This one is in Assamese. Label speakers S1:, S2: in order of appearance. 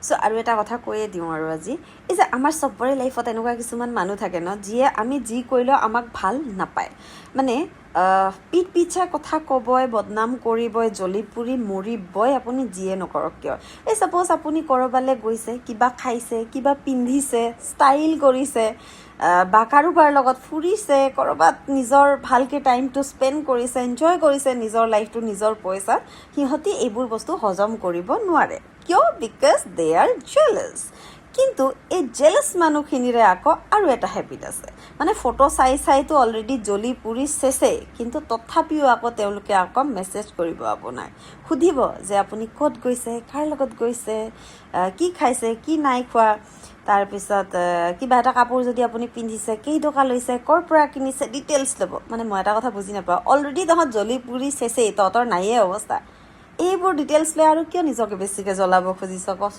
S1: সো আৰু এটা কথা কৈয়ে দিওঁ আৰু আজি এই যে আমাৰ চবৰে লাইফত এনেকুৱা কিছুমান মানুহ থাকে ন যিয়ে আমি যি কৰিলেও আমাক ভাল নাপায় মানে পিঠ পিছা কথা ক'বই বদনাম কৰিবই জ্বলি পুৰি মৰিবই আপুনি যিয়ে নকৰক কিয় এই ছাপ'জ আপুনি ক'ৰবালৈ গৈছে কিবা খাইছে কিবা পিন্ধিছে ষ্টাইল কৰিছে বা কাৰোবাৰ লগত ফুৰিছে ক'ৰবাত নিজৰ ভালকৈ টাইমটো স্পেণ্ড কৰিছে এনজয় কৰিছে নিজৰ লাইফটো নিজৰ পইচাত সিহঁতি এইবোৰ বস্তু হজম কৰিব নোৱাৰে কিয় বিকজ দে আৰ জেলাছ কিন্তু এই জেলাছ মানুহখিনিৰে আকৌ আৰু এটা হেবিট আছে মানে ফটো চাইতো অলৰেডি জ্বলি পুৰি চেছে কিন্তু তথাপিও আকৌ তেওঁলোকে আকৌ মেছেজ কৰিব আপোনাক সুধিব যে আপুনি ক'ত গৈছে কাৰ লগত গৈছে কি খাইছে কি নাই খোৱা তাৰপিছত কিবা এটা কাপোৰ যদি আপুনি পিন্ধিছে কেই টকা লৈছে ক'ৰ পৰা কিনিছে ডিটেইলছ ল'ব মানে মই এটা কথা বুজি নাপাওঁ অলৰেডি তহঁত জ্বলি পুৰি চেছেই তহঁতৰ নায়েই অৱস্থা এইবোৰ ডিটেইলছ লৈ আৰু কিয় নিজকে বেছিকৈ জ্বলাব খুজিছ কচোন